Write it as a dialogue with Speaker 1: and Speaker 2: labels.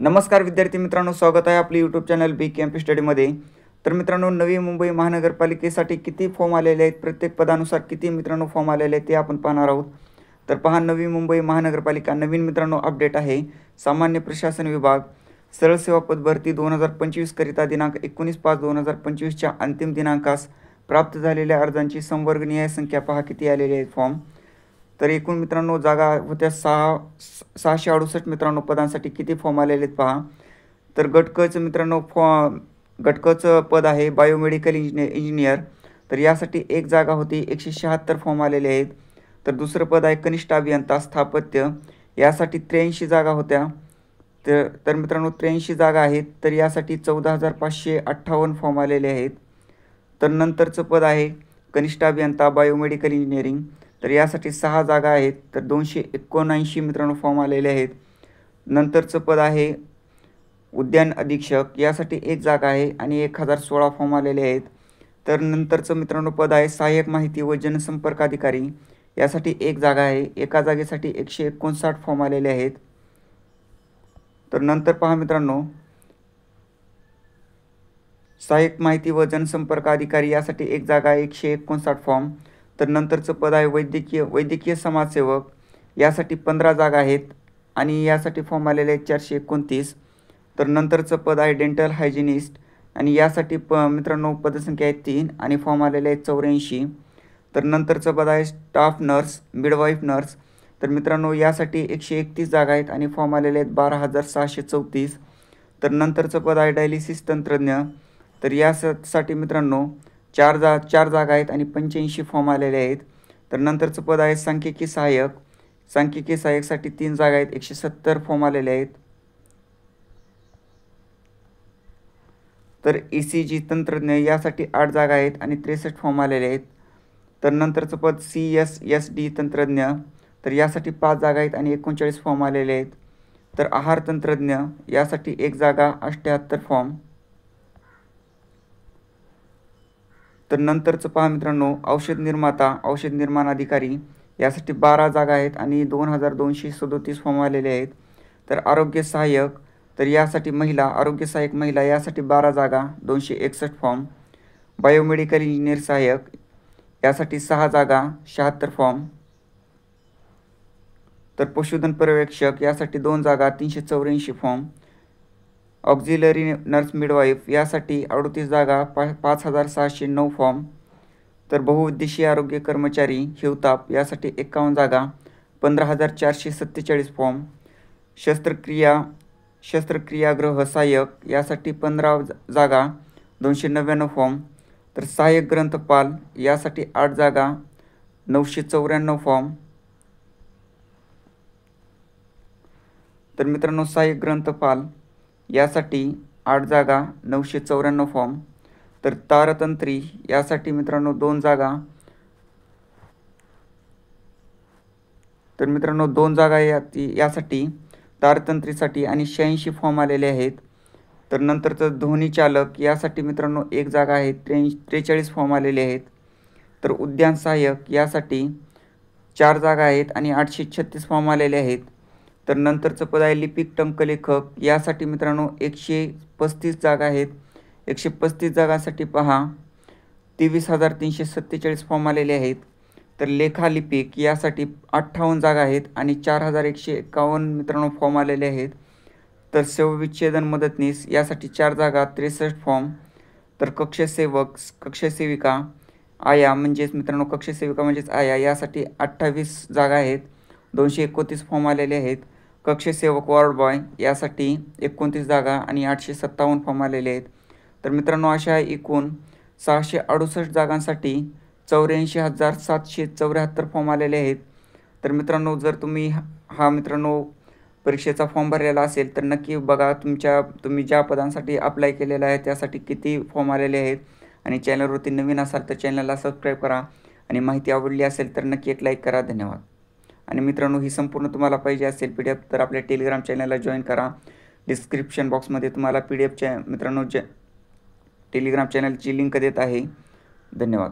Speaker 1: नमस्कार विद्यार्थी मित्रांनो, स्वागत आहे आपली यूट्यूब चॅनल बी कॅम्प स्टडीमध्ये। तर मित्रांनो, नवी मुंबई महानगरपालिकेसाठी किती फॉर्म आलेले आहेत, प्रत्येक पदानुसार किती मित्रांनो फॉर्म आलेले आहेत ते आपण पाहणार आहोत। तर पहा, नवी मुंबई महानगरपालिका नवीन मित्रांनो अपडेट आहे। सामान्य प्रशासन विभाग सरळ सेवा पद भरती 2025 करिता दिनांक 19/5/2025 च्या अंतिम दिनांकास प्राप्त झालेल्या अर्जांची संवर्गनीय संख्या पहा किती आलेली आहे फॉर्म। तर एकूण मित्रांनो जागा होत्या 668 मित्रांनो पदांसाठी किती फॉर्म आलेले आहेत पहा। तर गट क चं मित्रांनो गट क चं पद आहे बायोमेडिकल इंजिनियर। तर यासाठी एक जागा होती, 176 फॉर्म आलेले आहेत। तर दुसरं पद आहे कनिष्ठ अभियंता स्थापत्य, यासाठी 83 जागा होत्या। तर मित्रांनो 83 जागा आहेत, तर यासाठी 14,558 फॉर्म आलेले आहेत। तर नंतरचं पद आहे कनिष्ठ अभियंता बायोमेडिकल इंजिनिअरिंग, तर यासाठी 6 जागा आहेत, तर 279 मित्रांनो फॉर्म आलेले आहेत। नंतरचं पद आहे उद्यान अधीक्षक, यासाठी एक जागा आहे आणि 1016 फॉर्म आलेले आहेत। तर नंतरचं मित्रांनो पद आहे सहाय्यक माहिती व जनसंपर्क अधिकारी, यासाठी एक जागा आहे, एका जागेसाठी 159 फॉर्म आलेले आहेत। तर नंतर पहा मित्रांनो, सहाय्यक माहिती व जनसंपर्क अधिकारी यासाठी एक जागा आहे, 159 फॉर्म। तर नंतरचं पद आहे वैद्यकीय समाजसेवक, यासाठी 15 जागा आहेत आणि यासाठी फॉर्म आलेले आहेत 429। तर नंतरचं पद आहे डेंटल हायजिनिस्ट आणि यासाठी मित्रांनो पदसंख्या आहे 3 आणि फॉर्म आलेले आहेत 84। तर नंतरचं पद आहे स्टाफ नर्स मिडवाईफ नर्स, तर मित्रांनो यासाठी 131 जागा आहेत आणि फॉर्म आलेले आहेत 12,634। तर नंतरचं पद आहे डायलिसिस तंत्रज्ञ, तर यासाठी मित्रांनो चार जागा आहेत आणि 85 फॉर्म आलेले आहेत। तर नंतरचं पद आहे सांख्यिकी सहाय्यकसाठी 3 जागा आहेत, 170 फॉर्म आलेले आहेत। तर ECG तंत्रज्ञ यासाठी 8 जागा आहेत आणि 63 फॉर्म आलेले आहेत। तर नंतरचं पद CSSD तंत्रज्ञ, तर यासाठी 5 जागा आहेत आणि 39 फॉर्म आलेले आहेत। तर आहार तंत्रज्ञ यासाठी एक जागा, 78 फॉर्म। तर नंतरचं पहा मित्रांनो औषध निर्माण अधिकारी, यासाठी 12 जागा आहेत आणि 2237 फॉर्म आलेले आहेत। तर आरोग्य सहाय्यक, तर यासाठी आरोग्य सहाय्यक महिला यासाठी 12 जागा, 261 फॉर्म। बायोमेडिकल इंजिनियर सहाय्यक यासाठी 6 जागा, 76 फॉर्म। तर पशुधन पर्यवेक्षक यासाठी 2 जागा, 384 फॉर्म। ऑक्झिलरी नर्स मिडवाईफ यासाठी 38 जागा, 5,609 फॉर्म। तर बहुउद्देशीय आरोग्य कर्मचारी हिवताप यासाठी 51 जागा, 15,447 फॉर्म। शस्त्रक्रियागृह सहाय्यक यासाठी 15 जागा, 299 फॉर्म। तर सहाय्यक ग्रंथपाल यासाठी 8 जागा, 994 फॉर्म। तर मित्रांनो सहाय्यक ग्रंथपाल यासाठी 8 जागा, 994 फॉर्म। तर तारतंत्री यासाठी मित्रांनो 2 जागा, यासाठी तारतंत्रीसाठी आणि 86 फॉर्म आलेले आहेत। तर नंतरचं ध्वनी चालक यासाठी मित्रांनो एक जागा आहे, 43 फॉर्म आलेले आहेत। तर उद्यान सहाय्यक यासाठी 4 जागा आहेत आणि 836 फॉर्म आलेले आहेत। तर नंतरचं पद आहे लिपिक टंकलेखक, यासाठी मित्रांनो 135 जागा आहेत। 135 जागांसाठी पहा 23,347 फॉर्म आलेले आहेत। तर लेखालिपिक यासाठी 58 जागा आहेत आणि 4,151 मित्रांनो फॉर्म आलेले आहेत। तर शवविच्छेदन मदतनीस यासाठी 4 जागा, 63 फॉर्म। तर कक्षसेविका आया म्हणजेच आया यासाठी 28 जागा आहेत, 229 फॉर्म आलेले आहेत। कक्षसेवक वॉर्ड बॉय यासाठी 29 जागा आणि 857 फॉर्म आलेले आहेत। तर मित्रांनो अशा एकूण 668 जागांसाठी 84,774 फॉर्म आलेले आहेत। तर मित्रांनो जर तुम्ही परीक्षेचा फॉर्म भरलेला असेल तर नक्की बघा तुम्ही ज्या पदांसाठी अप्लाय केलेला आहे त्यासाठी किती फॉर्म आलेले आहेत। आणि चॅनलवरती नवीन असाल तर चॅनलला सबस्क्राईब करा आणि माहिती आवडली असेल तर नक्की एक लाईक करा। धन्यवाद। आणि मित्रांनो ही संपूर्ण तुम्हाला पाहिजे असेल PDF तर आपल्या टेलिग्राम चॅनलला जॉईन करा। डिस्क्रिप्शन बॉक्समध्ये तुम्हाला PDF टेलिग्राम चॅनलची लिंक देत आहे। धन्यवाद।